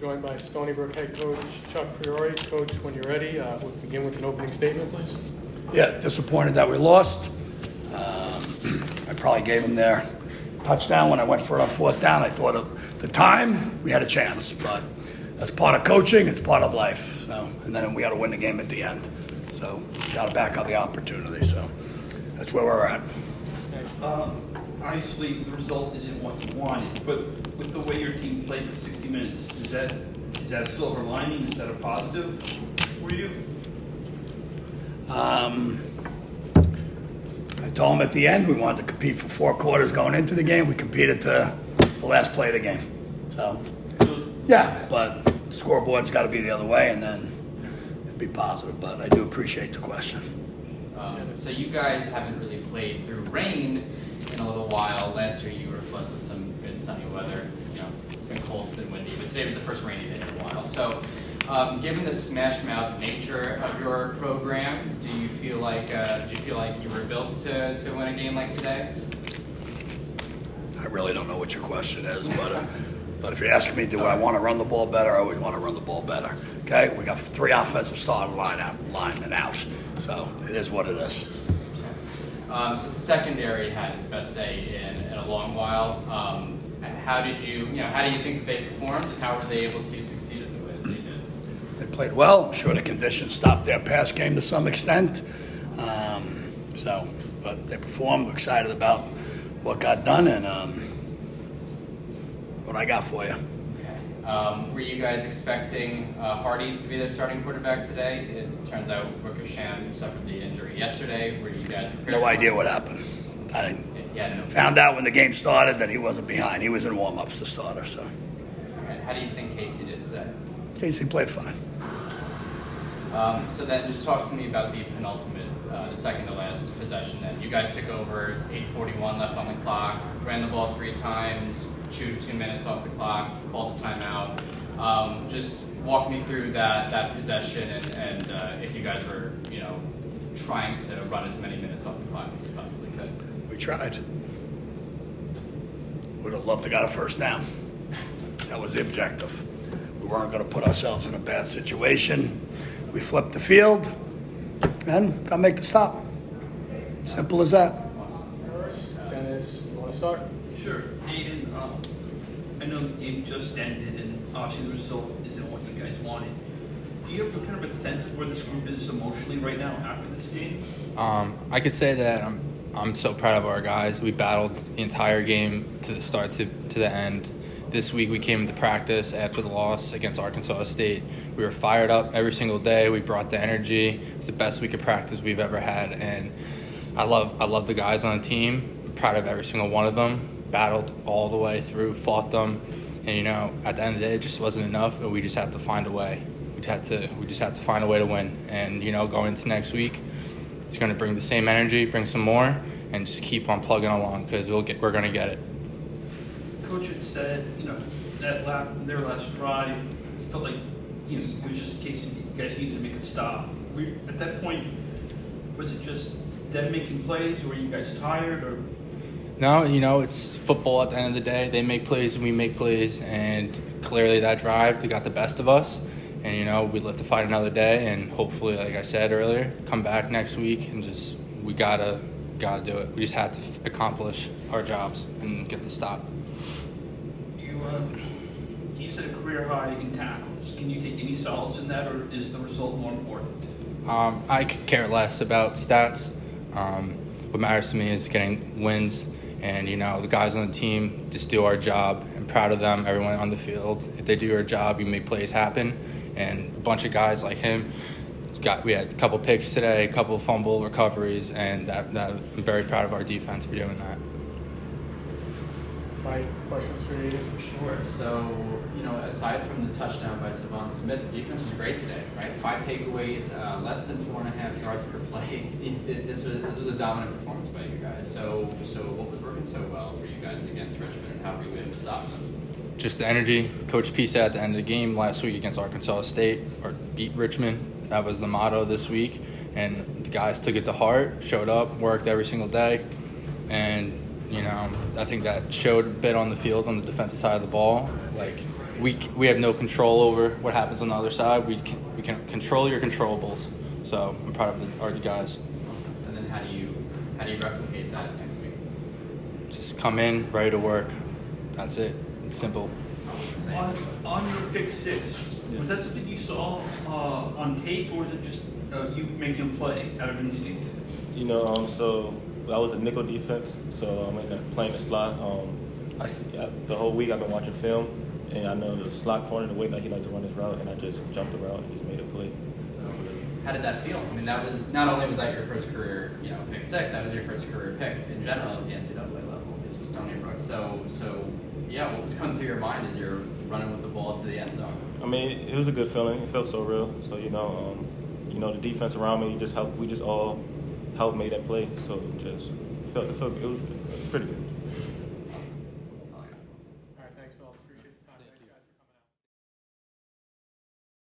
joined by Stony Brook head coach Chuck Priore. Coach, when you're ready, we'll begin with an opening statement, please. Yeah, disappointed that we lost. I probably gave them their touchdown when I went for it on fourth down. I thought at the time we had a chance, but that's part of coaching. It's part of life. So, and then we got to win the game at the end. So we got to back up the opportunity. So that's where we're at. Obviously, the result isn't what you wanted, but with the way your team played for 60 minutes, is that a silver lining? Is that a positive for you? I told them at the end we wanted to compete for 4 quarters going into the game. We competed to the last play of the game. So, yeah, but the scoreboard's got to be the other way, and then it'd be positive. But I do appreciate the question. So you guys haven't really played through rain in a little while. Last year you were blessed with some good sunny weather. You know, it's been cold, it's been windy, but today was the first rainy day in a while. So, given the smash mouth nature of your program, do you feel like you were built to win a game like today? I really don't know what your question is, but if you're asking me, do I want to run the ball better? I always want to run the ball better. Okay, we got 3 offensive starting linemen out, so it is what it is. So the secondary had its best day in a long while. How do you think that they performed, and how were they able to succeed in the way that they did? They played well. I'm sure the conditions stopped their pass game to some extent. But they performed. We're excited about what got done and what I got for you. Okay. Were you guys expecting Hardy to be their starting quarterback today? It turns out Rookersham suffered the injury yesterday. Were you guys prepared? No idea what happened. I found out when the game started that he wasn't behind. He was in warm-ups, the starter. So. Okay. How do you think Casey did today? Casey played fine. So then just talk to me about the penultimate, the second to last possession then. You guys took over, 8:41 left on the clock, ran the ball 3 times, chewed 2 minutes off the clock, called a timeout. Just walk me through that possession and if you guys were, trying to run as many minutes off the clock as you possibly could. We tried. Would have loved to got a first down. That was the objective. We weren't going to put ourselves in a bad situation. We flipped the field and got to make the stop. Simple as that. Dennis, you want to start? Sure. Aidan, I know the game just ended, and obviously the result isn't what you guys wanted. Do you have kind of a sense of where this group is emotionally right now after this game? I could say that I'm so proud of our guys. We battled the entire game to the start to the end. This week we came into practice after the loss against Arkansas State. We were fired up every single day. We brought the energy. It's the best week of practice we've ever had, and I love the guys on the team. I'm proud of every single one of them. Battled all the way through, fought them, and at the end of the day, it just wasn't enough, and we just have to find a way. We just have to find a way to win, and going into next week, it's going to bring the same energy, bring some more, and just keep on plugging along because we're going to get it. Coach had said, their last drive felt like, it was just a case you guys needed to make a stop. At that point, was it just them making plays, or were you guys tired, or? No, it's football at the end of the day. They make plays and we make plays, and clearly that drive, they got the best of us. And, we live to fight another day, and hopefully, like I said earlier, come back next week and we gotta do it. We just have to accomplish our jobs and get the stop. You said a career high in tackles. Can you take any solace in that, or is the result more important? I could care less about stats. What matters to me is getting wins, and the guys on the team just do our job. I'm proud of them. Everyone on the field, if they do their job, you make plays happen. And a bunch of guys like him, we had a couple picks today, a couple fumble recoveries, and that I'm very proud of our defense for doing that. Mike, questions for you? Sure. So, aside from the touchdown by Savon Smith, the defense was great today, right? 5 takeaways, less than 4.5 yards per play. This was a dominant performance by you guys. So what was working so well for you guys against Richmond, and how were you able to stop them? Just the energy. Coach P said at the end of the game last week against Arkansas State, or beat Richmond. That was the motto this week, and the guys took it to heart, showed up, worked every single day, and I think that showed a bit on the field on the defensive side of the ball. Like, we have no control over what happens on the other side. We can control your controllables. So I'm proud of our guys. And then how do you replicate that next week? Just come in, ready to work. That's it. It's simple. On your pick six, was that something you saw on tape, or was it just you making a play out of instinct? So I was a nickel defense, so I'm playing the slot. The whole week I've been watching film, and I know the slot corner, the way that he liked to run his route, and I just jumped the route and just made a play. How did that feel? I mean, that was not only was that your first career, pick six. That was your first career pick in general at the NCAA level. This was Stony Brook. So yeah, what was going through your mind as you're running with the ball to the end zone? I mean, it was a good feeling. It felt so real. So the defense around me just helped. We just all helped make that play. So it was pretty good.